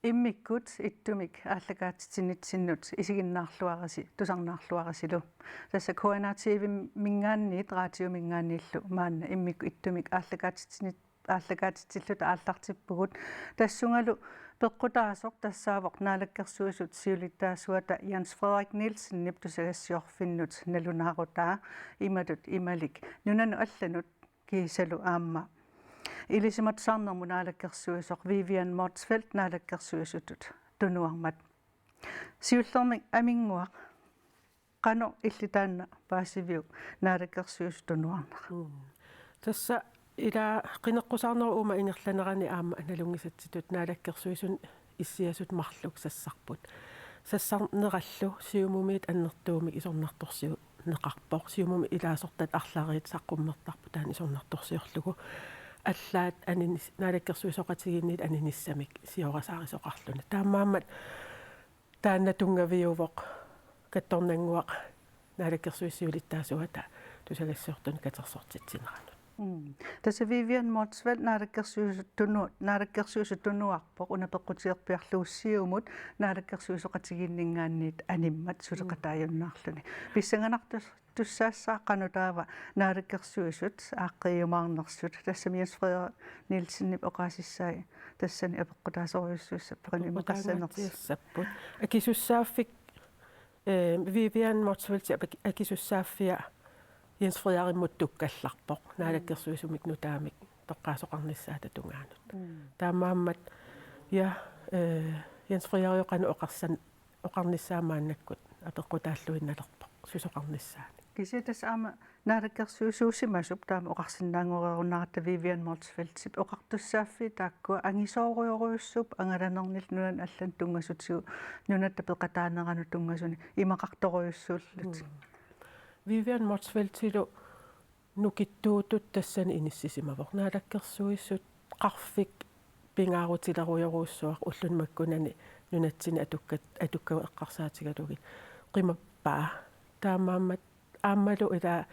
Immikut ittumik ааллагаатитсинитсиннут исигиннаарлуараси тусарнаарлуарасилу тасса KNR-TV мингаанниит раатиумингааннииллу маанна иммикку иттумик ааллагаатитсиллута ааллартиппугут тассунгалу пеққутаасоқ тассаавоқ наалаккерсуисут сиулиттаасуата Jens Frederik Nielsen ниптусагассиорфиннут налунаарутаа ималут ималик нунану алланут кисалу аама Ilisimat sannermu naalakkersuisoq Vivian Motzfeldt naalakkersuisutut tunuarmat siullermik aminguaq qano illitaanna paasiviu naalakkersuis tunuarnaq tassa ila qineqqusarneru uma ingerlanerani aama analungisatsitut naalakkersuisun issiasut marluk sassarput sassarnerallu siumumiit annertuumik isornartorsiu neqarpoq siumumi ilaasortat arlariit saqqummertarpu taan isornartorsiorlugu аллаат анинис наалаккерсуисоқатигинниит аниниссамик сиорасаарисоқарлуна таамаамат тааннатунгавиувоқ катторнангуақ наалаккерсуиссиулиттаасуата тусагассуортун катерсортитсинерану тасса Vivian Motzfeldt наалаккерсуисутунуарпоқ унапеққутиерпиарлууссиумут наалаккерсуисоқатигиннингаанниит аниммат сулеқатааюннаарлуни писсанганартус туссаассааққанутаава наалаккерсуисут ааққиумаарнерсут тассами Jens Frederik Nielsen оқаасиссаи тассани апеққутаасориуссуусса перинимеқассанерсаппут акисуссааффик Vivian Motzfeldt акисуссааффиа Jens Frederik muttуккалларпоқ наалаккерсуисумик нутаамик тоққаасоқарниссаата тунгаанут таамааммат я Jens Frederik оқану оқарниссаамааннаккут апеққутааллуинналерпоқ сусоқарниссаани киситас аама наалаккерсуисуусимасуп таама оқарсиннаангорерунаратта Vivian Motzfeldt сип оқартуссааффи тааккуа ангисоориоруйуссуп ангаланернил нунан аллан тунгасутигу нунатта пеқатаанерану тунгасуни имақарторуйуссууллут Vivian Motzfeldt силу нукиттуутут тассани иниссисимавоқ наалаккерсуиссут қарфик пингаарутилеруйоруussуақ уллунмаккунани нунатсини атуккау эққарсаатигалугит қимаппаа таамааммат ааммалу ила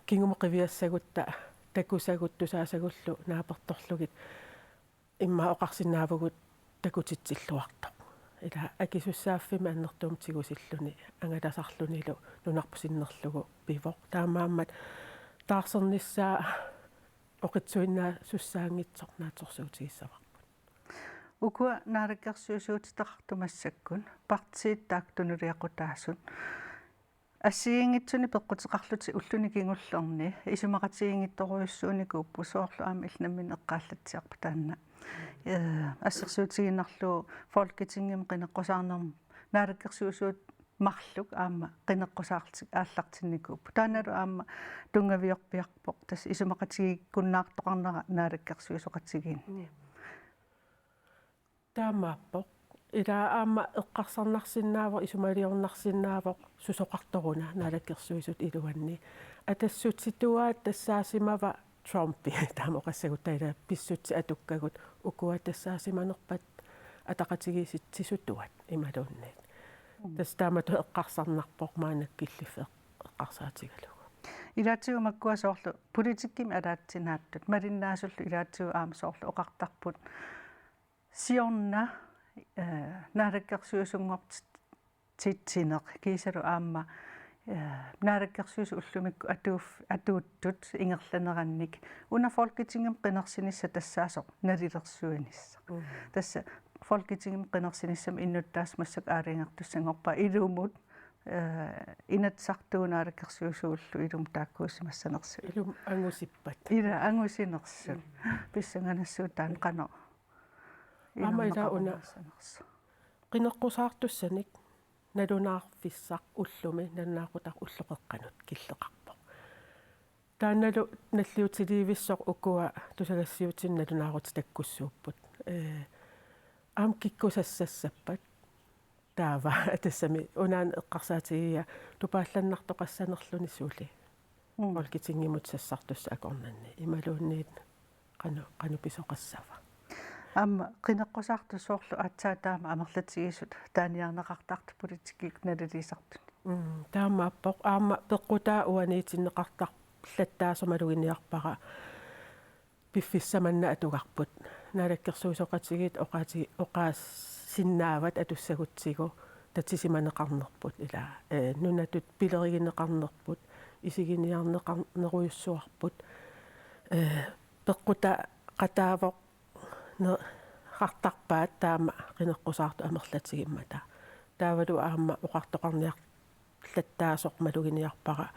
кингумоқивиассагутта такусагуттусаасагуллу нааперторлугит имма оқарсинаавгут такутитсиллуартоқ ила акисуссааффима аннертуумтигусиллуни ангаласарлунилу нунарпусиннерлугу пивоқ таамааммат таарсерниссаа оқитсуиннаа суссаангитсоқ нааторсуутигиссаварпут ukua naalakkерсуусуутитеқартумассаккун партииттаак тунулиақутаасут ассиингитсуни пеққутеқарлути уллуни кингуллерни исумақатигингитторуйуссууникууппу соорлу аама илнаммин эққааллатсиарпа таанна ассерсуутигиннарлу folketingem qinеққусаарнерм наалаккерсуусуут марлук аама qinеққусаарлтик ааллартинникууппу тааналу аама тунгавиорпиарпоқ тас исумақатигиккуннаартоқарнера наалаккерсуусоқатигиинни таамааппоқ ила аама эққарсарнарсинаавоқ исумалиорнарсинаавоқ сусоқарторуна наалаккерсуисут илуанни атассутситуаат тассаасимава Trumpi таамоқассагутаила писсутси атуккагут укуа тассаасиманерпат атақатигиситсисутуат ималуунниит тастаамату эққарсарнарпоқ маанаккиллиффе эққарсаатигалугу илаатсигу маккуасоорлу политиккими алаатсинааттут малиннаасуллу илаатсигу аама соорлу оқартарпут сиорна наалаккерсуусунгорт титсинеқ кисалу аама наалаккерсуус уллумикку атууттут ингерланеранник уна folketingem qinерсинисса тассаасоқ налилерсуинисса тасса folketingem qinерсиниссам иннуттаас массак аалингартуссангорпа илуумут инатсартуу наалаккерсуусууллу илум тааккуусимассанерсу илум ангусиппат ила ангусинерсу писсанганассуу таан қано аама ила уна qinеққусаартуссаник налунаарфиссақ уллуми налунаақутақ уллоқеққанут киллеқарпоқ тааналу наллиутиливиссоқ укуа тусагассиутин налунаарут таккуссууппут аам киккусассассаппат таава атассами унаан эққарсаатигия тупаалланнартоқассанерлуни сули folketingimut sassartussa akornanni imaluunniit qanu pisoqassava Am qinеққусаартусоорлу аатсаатаама амерлатигисут тааниарнеқартарт политикик налилисартут таамааппоқ аама пеққутаа уаниитиннеқартар латтаасомалугиниарпара пиффиссаманна атугарпут наалаккерсуисоқатигит оқаас синнаават атуссагутсигу татсисиманеқарнерпут ила нунатут пилеригинеқарнерпут исигиниарнеруйуссуарпут пеққута қатаавоқ хартарпаат таама қинеққусаарту амерлатсигиммата таавалу аама оқартоқарниар латтаасоқ малугиниарпара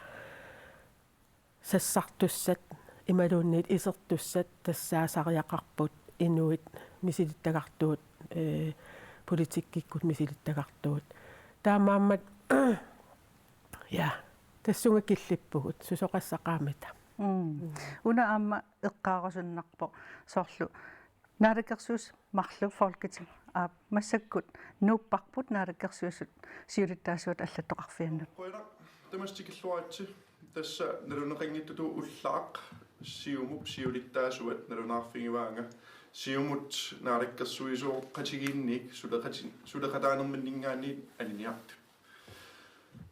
сассартуссат ималуунниит исертуссат тассаасариақарпут инуит мисилиттагартуут политиккиккут мисилиттагартуут таамааммат я тассунга киллиппугут сусоқассақаамита уна аама эққаарасуннарпо соорлу наалаккерсуус марлу фолкитиг массаккут нууппарпут наалаккерсуусут сиулиттаасуут аллаттоқарфианнут тамастикиллуаатси тасса налунеқингиттуту уллаақ сиумуп сиулиттаасуат налунаарфигиваанга сиумут наалаккерсуисоо қатигиинник сулеқатаанерманнингаани алиниарт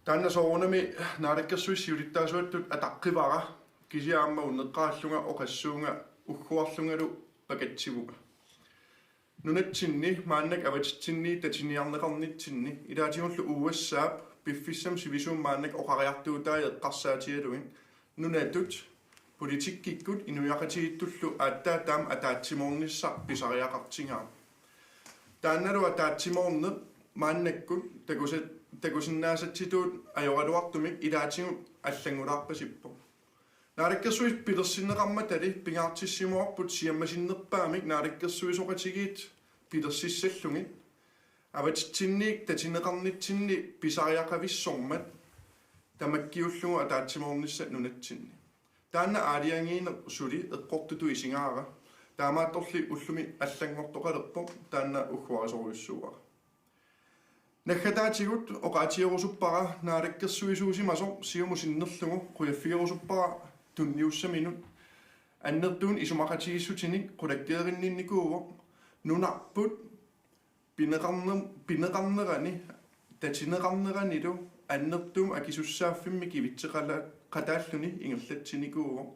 тааннасоорнами наалаккерсуис сиулиттаасуаттут атаққивара кисиаама уннеққааллунга оқассуунга уггуарлунгалу пакатсивуга нунатсинни мааннак аватсинни татиниарнеқарнитсинни илаатигуллу уассаап пиффиссам сивисуум мааннак оқариартуутаа эққарсаатигалуин нунатут политиккиккут инуяқатигиттуллу ааттаа таам атаатсимоорниссар писариақартингаа таанналу атаатсимоорне мааннаккут такусиннаасатситуут ajorалуартумик илаатигут аллангулаарпасиппо наалаккерсуис пилерсиннеқарматали пингаартиссимуарпут сиаммасиннерпаамик наалаккерсуисоқатигиит пилерсиссаллуги аватсинник татинеқарнитсинни писариақависсормат тамаккиуллугу атаатсимоорниссат нунатсинни таанна аалиангиинер сули эққортуту исингаара таамаатторли уллуми аллангортоқалерпо таанна уггуарисоруйуссуара наххатаатигут оқаатиерусуппара наалаккерсуисуусимасо сиумусиннерлугу қуяффиерусуппара тунниуссаминут аннертуун исумақатигиссутиник қулаккеериннинникууво нунарпут пинеқарнерани татинеқарнеранилу аннертуум акисуссааффимми кивитсеқала қатааллуни ингерлатсиникууво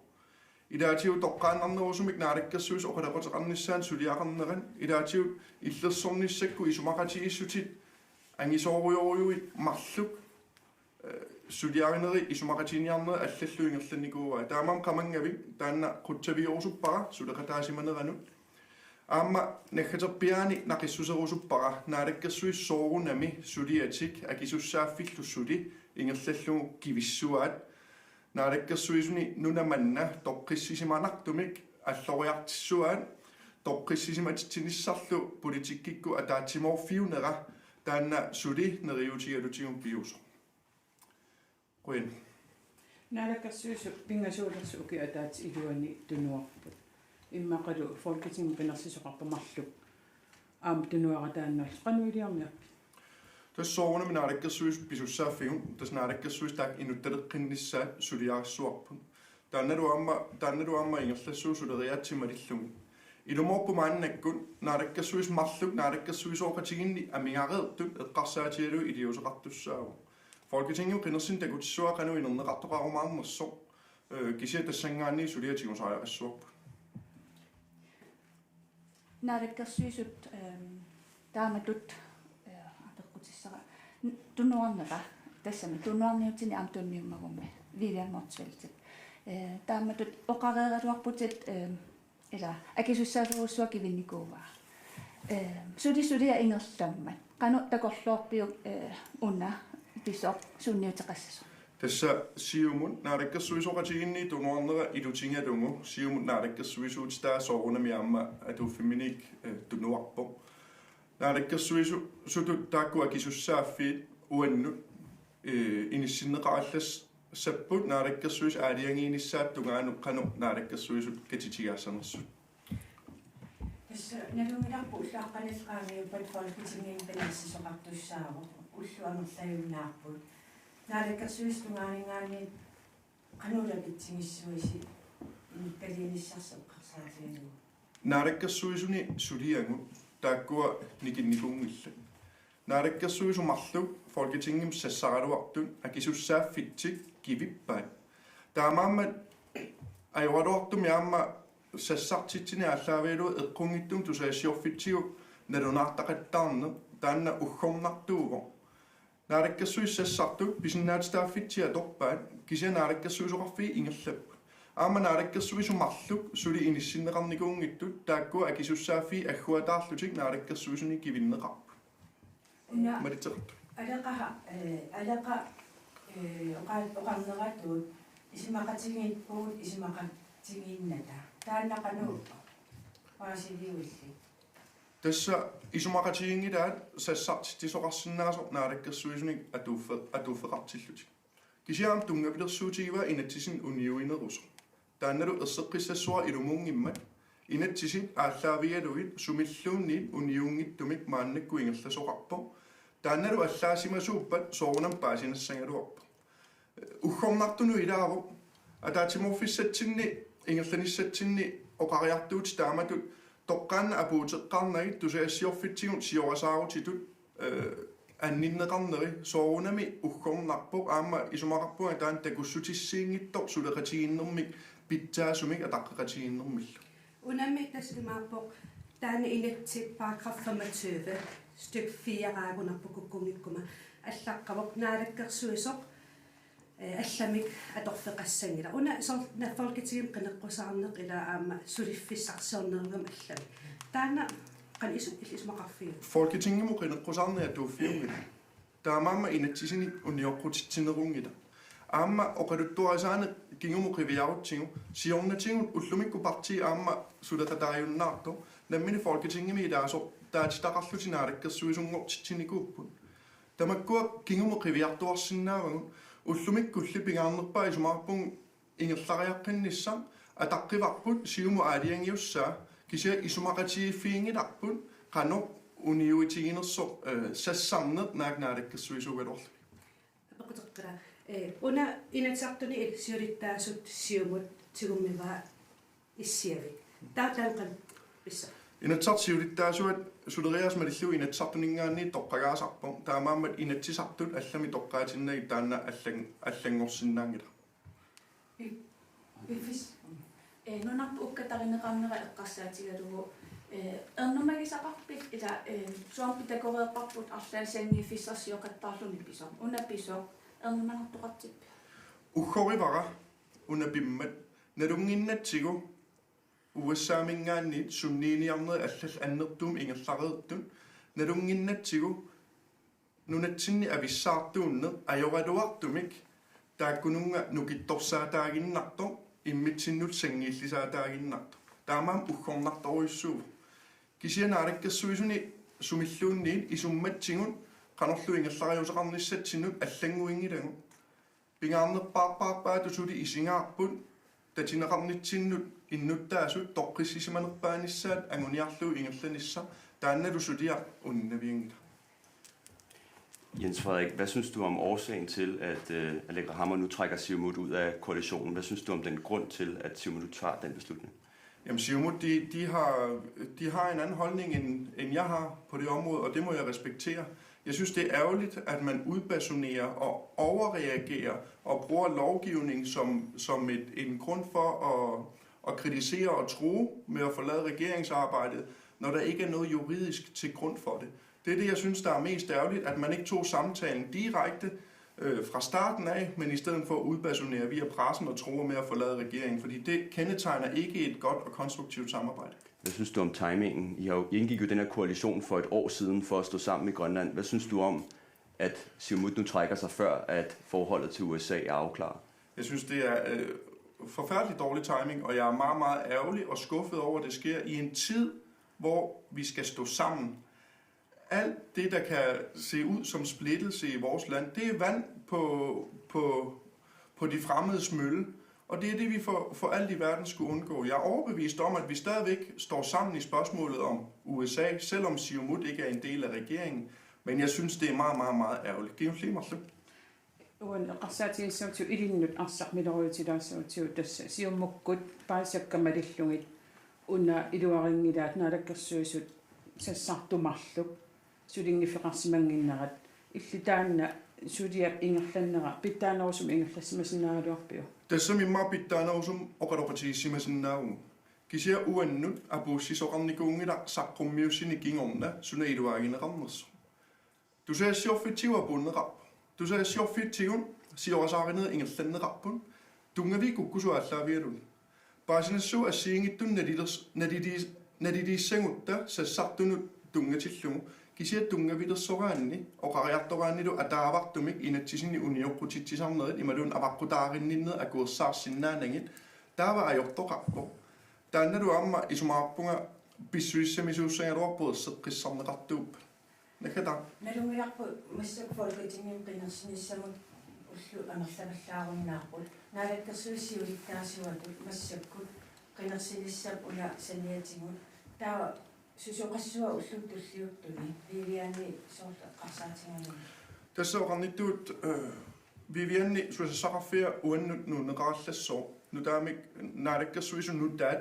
илаатиу тоққааннарнерусумик наалаккерсуис оқалеқотеқарниссаан сулиақарнеран илаатиу иллерсорниссакку исумақатигиссутит ангисооруйоруйуит марлук сулиаринери исумақатиниарнери аллаллу ингерланникууа таамам қамангавик таанна қутсавиорусуппара сулеқатаасиманеранут аама наххатерпиаани нақиссусерусуппара наалаккерсуис соорунами сулиатик акисуссааффиллуссули ингерлаллугу кивиссуаат наалаккерсуисуни нунаманна тоққиссисиманартумик аллориартиссуаат тоққиссисиматитсиниссарлу политиккикку атаатсиморфиунера таанна сули нериутигалутигум пиусо қуин наалаккерсуису пингасуулерсу уки атаат илуани тунуарпут иммақалу фолкитинг пинерсисоқарпамарлу аам тунуаратааннерс қануилиарниарпи тассоорнами наалаккерсуис писуссааффигун тас наалаккерсуис таак инутталеққиннissaат сулиаарсуарпун таанналу аама ингерлассуу сулериаатсималиллугу илуморпу мааннаккут наалаккерсуис марлук наалаккерсуисооқатигинни амигареертут эққарсаатигалу илиусеқартуссааву Folketinget qinnersin takutissua qanu inerneqartoqarumaarnerso kisia tassangaanni suliatigusariaqassuarpu narakkersuisut taamatut apeqqutissara tunuarnera tassami tunuarniutini amtunniummagummi Vivian Motsveltit taamatut oqareeraluarputit ila akisussaaseruussua kivinnikuuvaa sulia ingerlammat qanu takorluorpiuk unna pisoq sunniuteqassasu tassa siumun narakkersuisoqatiginni tunuarnera ilutingalungu siumun narakkersuisuut taasoorunami aamma atuuffiminik tunuarpo narakkersuisu sutut taakku akisussaaffit uannut inissinneqarallas sapput narakkersuis aaliangiinissaat tungaanu qanu narakkersuisut katitigaassanersut tässä nalungilarpu ullaqqanalqaamiuppat folketingin panissisoqartussaaru уллуамерлаюнаарпут наалаккерсуистунгаанигаани канулакитсигиссуиси инкалиниссарсеққарсаатигалу наалаккерсуисуни сулиангу тааккуа никинникунгилла наалаккерсуисумарлу folketingim sassaraluartun akisussaaffittik kivippaat таамаама ajorluartum yaamma sassartitsini allaavilu eqqungittum tusaasiorfitsiju nalunaartaqattaarne taanna uggornartuugo naalakkassui sassartu pisinnaatstaaffitsia torpaat kisianaalakkassui ingerlappu aama naalakkassui sumarluk suli inissinneqarnikuungittut taakku akisussaafi agguataarlutik naalakkassui kivinneqarpu malitseqartu oqarneratuut isimaqatigiippuut isimaqatigiinnata taannaqanuuppa paasiliuilli tässä isumaqatigingilaat sassartittisoqarsinnaasoq naalakkersuisunik atuuffeqartillutik kisiaam tungapilersuutigiva inattisin uniuineruso taannalu erseqqissassua ilumuungimmat inattisin aalлaavigaluit sumilluunniit uniungittumik maannakku ingerlasoqarpo taannalu allaasimasuuppat soorunam paasinassangaluarpo uggornartunu ilaavo ataatimorfissatsinni ingerlanissatsinni oqariartuut taamatut toqqaanna apuuteqqarnagit tusaassiorfitsigun siorasaarutit anninneqarneri soorunami uggornarpoq aamma isumaqarpuga taan takussutissiingittor suleqatiginnermik pitsaasumik ataqqeqatiginnermillu unami taslimaappoq taani inatsi paragraf 25 styk 4 raagunarpukukkungikkuma аллаққавоқ наалаккерсуисоқ алламик аторфеқассангила уна сорна фолкитигим қинеққусаарнеқ ила аама сулиффиссарсиорнергам аллами таана қан исумақарфиу Folketinget qinеққусаарнеа тууффиунгила таамаама инатсисини униоққутитсинерунгила аама оқалуттуарисаане кингуму қивиарутсигу сиорнатигут уллумикку парти аама сулеқатариуннаарто наммини Folketingemi илаасо таатитақарлутинаалаккерсуисунгортитсиникууппут тамаккуа кингуму қивиартуарсиннаавагу уллумиккулли пингаарнерпаа исумаарпун ингерлариаққиннissam атаққиварпут сиуму аалиангиуссаа кися исумақатигиффиингиларпут qanoq uniuitiginerso sassarneq naaknaalakkersuisugalorlu апеқутеққила уна инатсартуни сиулиттаасут сиумут тигуммиваа иссиавик таатаанқан писса inatsarsiulittaasuat suleriasmalillu inatsartuningaanni toqqagaasarpo taamaammat inatsisartut allami toqqaatinnagi taanna allangorsinnaangila Bifis nunarpu ukkatarineqarnera eqqarsaatigalugu ernumagisaqarpit ila suampitakoreeqqarput arlaasiangiifissarsioqattaarluni piso una piso ernumanartoqartippi uggorivara unapimmat nalunginnatsigu uassaamingaanniit sunniiniarner allal annertuum ingerlareertun nalunginnatsigu nunatsinni avissaartuunne ajoraluartumik taakkununga nukittorsaataaginnarto immitsinnut sangiillisaataaginnarto taamaam uggornartoruissuuvu kisianaalakkersuisuni sumilluunniit isummatsigun qanorlu ingerlariuseqarnissatsinut allanguingilagu pingaarnerpaarpaarpaatu suli isingaarput tatineqarnitsinnut innuttaasut toqqissisimanerpaanissaat anguniarlu ingerlanissa taannalu suliar unnaviangila Jens Frederik, hvad synes du om årsagen til, at Allegra Hammer nu trækker Siumut ud af koalitionen? Hvad synes du om den grund til, at Siumut tager den beslutning? Jamen Siumut, de har en anden holdning, end jeg har på det område, og det må jeg respektere. Jeg synes, det er ærgerligt, at man udbasunerer og overreagerer og bruger lovgivning som en grund for at kritisere og true med at forlade regeringsarbejdet, når der ikke er noget juridisk til grund for det. Det er det, jeg synes, der er mest ærgerligt, at man ikke tog samtalen direkte fra starten af, men i stedet for at udbasunere via pressen og true med at forlade regeringen, fordi det kendetegner ikke et godt og konstruktivt samarbejde. Hvad synes du om timingen? I indgik jo den her koalition for et år siden for at stå sammen i Grønland. Hvad synes du om, at Siumut nu trækker sig før, at forholdet til USA er afklaret? Jeg synes, det er forfærdelig dårlig timing, og jeg er meget, meget ærgerlig og skuffet over, at det sker i en tid, hvor vi skal stå sammen. Alt det, der kan se ud som splittelse i vores land, det er vand på de fremmedes mølle. Og det er det, vi for alt i verden skulle undgå. Jeg er overbevist om, at vi stadigvæk står sammen i spørgsmålet om USA, selvom Siumut ikke er en del af regeringen. Men jeg synes, det er meget, meget, meget ærgerligt. Giv os lige mig slut. qarsaatigissautiu ilinnut arsarmiloruutilaassuutiu tassa siummukkut paasiakkamalillungit una iluaringilaat naalakkersuisut sassartumarluk sulingifiqarsimanginnerat illitaanna suliap ingerlannera pittaanerusum ingerlassimasinaaluarpiu Tässä mimmaa pitää nousum okadopatiissimasinnaavun. Kisia uennut apuussisoqarnikuungila saqqummiussinikinngorna sunailuagineqarnersu. Tusaasiorfitiuapunneqarpu. Tusaasiorfitigun siorasaarined ingerlanneqarpun. Tungavi kukkusuallaavialun. Paasinassu assiingittun nadidissangutta sassartunut tungatillugu. Kisia tungavilersoraanni oqariartoraannilu ataavartumik inatsisini unioqqutitsisarnerit imalun avaqqutaarinninne akuersaarsinnaanangit taava ajortoqarpo. Taannalu amma isumaarpunga pissuissamisuussangaluarpuerseqqissarneqartuup. Nakata. Nalungilarpu massuk folketingin qinersinissamut ullu anerlavallaarunnaarput. Naalakkersuissiulikkaasuatut massakkut qinersinissam ula saniatigut. Taa susuqassua ullutulliuttuni Vivianni soorta qarsaatingalu. Tässä oqarnittuut Vivianni suasassaqarfia uannut nuuneqarallassoo. Nutaamik naalakkersuisu nutaat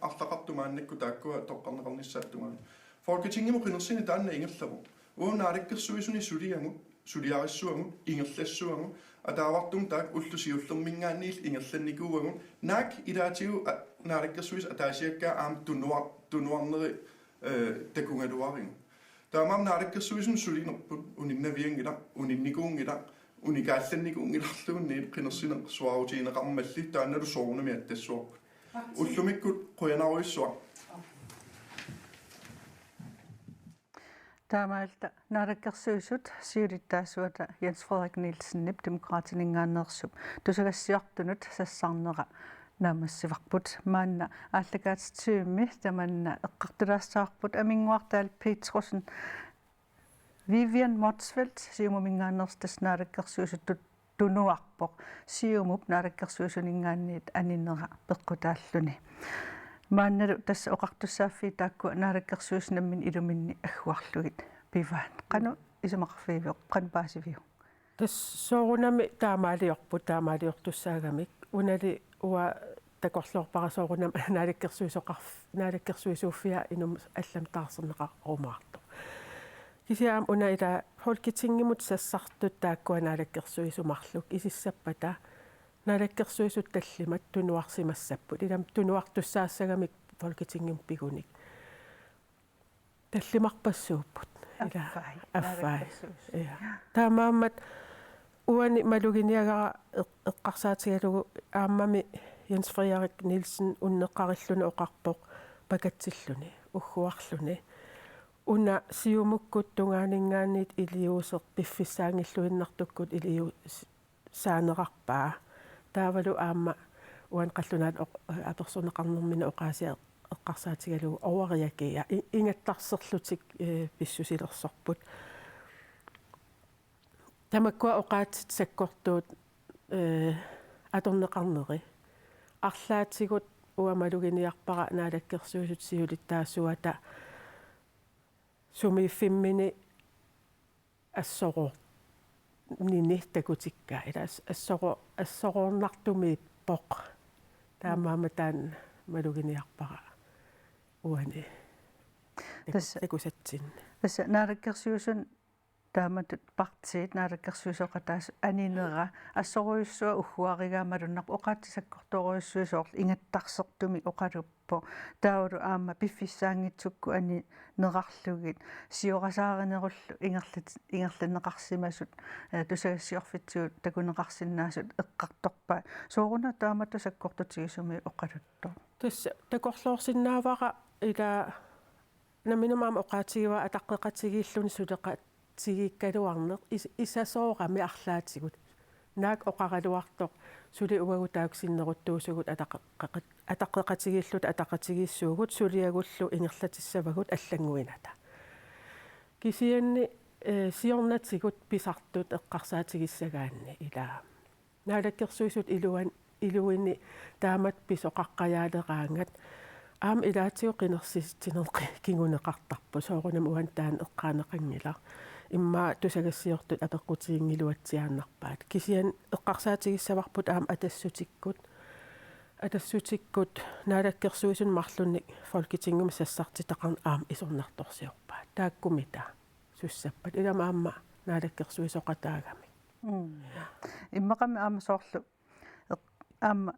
арлaqartumaannakku taakkua toqqarneqarnissaattumaani. Folketingimu qinersini taanna ingerlavu. Naalakkersuisuni suliarissuangut ingerlassuangut ataavartum taak ullusiullermingaanniil ingerlannikuuagut naak ilaatigu naalakkersuis ataasiakkaa aam tunuarneri takungaluaringu. Taamaam naalakkersuisun sulinerput uninnaviangila uninnikuungila unikaallanikuungilarluunniit qinersine suarutiineqarmalli taannalu soornami attassuarput. Ullumikkut quyanaaruissua. Taamaalta naalakkersuisut siulittaasuata Jens Frederik Nielsen demokraatiningaannersup tusagassiartunut sassarnera naamassivarput maanna ааллакаатитсуимми таманна эққартулаассаарпут амингуартаал Petersen Vivian Motzfeldt siumumингааннерстас нaalakkersuisut tunuarpoq siumup naalakkersuisuningaanniit aninera peqqutaalluni maannalu tassa oqartussaaffii taakku naalakkersuisnammin iluminni agguarlugit pivaan qanu isumaqarfiiviq qanpaasiviu tas soorunami taamaaliortusaagamik unali uwa takorluorparasoorunam naalakkersuisuuffia inum allam taarserneqarumaartu kisiaam una ila folketingimut sassartut taakkua naalakkersuisumarluk isissappata naalakkersuisut tallimat tunuarsimassapput ilam tunuartussaasagamik folketingim pigunik tallimarpassuupput ila affai ja taamaammat uani maluginiagara eqqarsaatigalugu aammami Jens Frederik Nielsen unneqqarilluni oqarpoq pakatsilluni ugguarluni una siumukkut tungaaningaanniit iliuuseq piffissaangilluinnartukkut iliu saanerarpaa taavalu aamma uan qallunaat apersuneqarnermina oqaasia eqqarsaatigalugu ovariakia ingattarserlutik pissusilersorput tamakkua oqaatit sakkortuut atorneqarneri арлаатигут уамалугиниарпара наалаккерсуусут сиулиттаасуата сумииффиммини ассороо нини такутикка ила ассороорнартуми поқ таамааматаан малугиниарпара уани такусатсин тасса наалаккерсуусун тааматут партиит наалаккерсуусоқатаас анинера ассоруйуссуа уггуаригаамалуннарпу оқаатисаккорторуйуссуусоорл ингаттарсертуми оқалуппо таулу аама пиффиссаангитсукку ани нерарлугит сиорасааринеруллу ингерланеқарсимасут тусагассиорфитсуут такунеқарсинаасут эққарторпаа сооруна таамату саккортутигисуми оқалутто тасса такорлоорсиннаавара ила наминамаама оқаатигива атаққеқатигииллуни сулеқа тигиккалуарнеқ исасоорами арлаатигут наак оқаралуартоқ сули уагутааксиннерутtuusugут атаққеқатигииллут атаққатигииссуугут сулиагуллу ингерлатиссавагут аллангуината кисианни сиорнатигут писартут эққарсаатигиссагаанни илаа наалаккерсуисут илуини таамат писоқаққаяалераангат аам илаатиу қинерсистинерқи кигунеқартарпу соорунам уан таан эққаанеқангила имма тусагассиортут апеққутигингилуатсиааннарпаат кисиан эққарсаатигиссаварпут аам атассутиккут наалаккерсуисун марлунник folketingum сассартитақарн аам исорнарторсиорпаат тааккумита суссаппат илама аама наалаккерсуисоқатаагами иммақами аама соорлу Am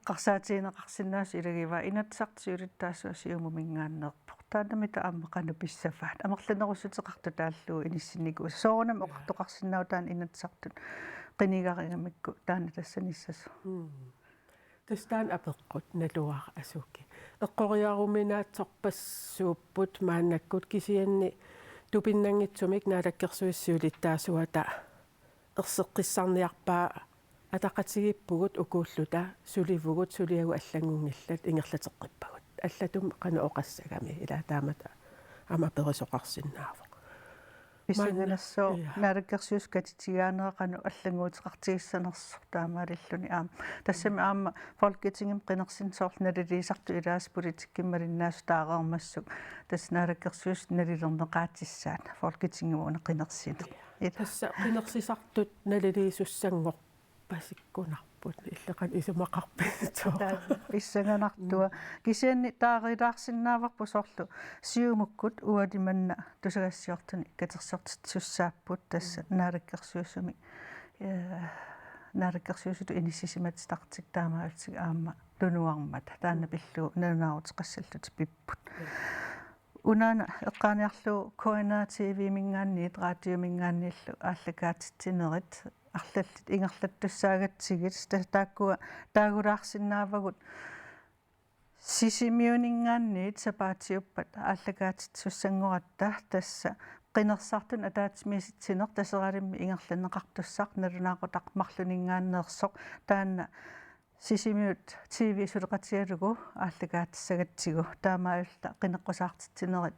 qarsaatinneqarsinnaas ilagivaa inatsartisuulittaasua siumumingaannerpoq taanamita aamma qanupissavaat amерланерусутеқарту тааллуу инissиннику соорнам оқартоқарсиннаутаан inatsartut qinigaringamikku taana тассаниссасу тастаан апеққут налуар асууки эққориаруминаатсорпассууппут мааннаккут кисианни тупиннангитсумик наалаккерсуиссуулиттаасуата ерсеққиссарниарпаа атақатигиппугут укууллута суливугут сулиагу аллангунгиллат ингерлатеққиппагут аллатум қана оқассагами илаатаамата ама перисоқарсиннаавоқ писсанганассоо наалаккерсуус катитигаанеқану аллангуутеқартигиссанерсо таамаалиллуни аама тассами аама folketingim qinерсинсоорлналилисарту илаас политиккиммалиннаас таарермассук тас наалаккерсуус налилернеқаатиссаат folketingim унеқинерсинеқ тасса qinерсисартут налилисуссангоқ пасиккунарпут иллеқан исумақарпитсоо писсанганартуа кисианни таарилаарсинааварпу соорлу сиумуккут уалиманна тусагассиортуни катерсертитсуссааппут тасса наалаккерсуусуми наалаккерсуусуту иниссисиматитартик таамаалтиг аама тунуармат таана пиллу нанаарутеқассаллут пиппут унаана эққааниарлу коина тв мингаанниит радиомингааннииллу ааллакаатитсинерит арлаллит ингерлаттуссаагатсигит тааккуа таагулаарсинаавагут сисимиунингаанниит сапаатиуппат ааллакаатитсуссангоратта тасса qinерсартун атаатимиситсинер тасералимми ингерланнеқартуссақ налунаақутақ марлунингааннерсоқ таанна сисимиут тв сулеқатиалугу ааллакаатиссагатсигу таамаалта qinеққусаартитсинерит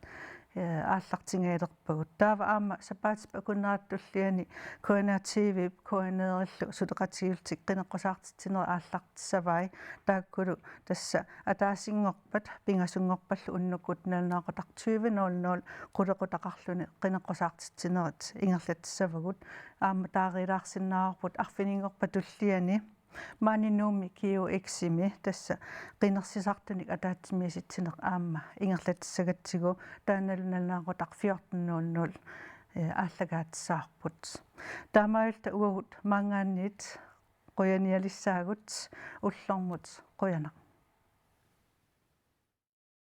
ааллартингаалерпагут таава аама сапаатипа куннааттуллиани коина тв коинеериллу сулеқатиултик qinеққусаартитсинер ааллартиссавай тааккулу тасса атаасингорпат пингасунгорпаллу уннуккут налнаақутақ 20:00 qulеқутақарлуни qinеққусаартитсинерит ингерлатиссавагут аама таарилаарсинаарпут арфинингорпа туллиани маанинууми киу эксими тасса qinерсисартуник атаатимиситсинеқ аама ингерлатиссагатсигу тааналуналнаақутақ 14:00 ааллагаатсаарпут таамаалта уагут мангаанниит qoyanialissaagут уллормут qoyanaq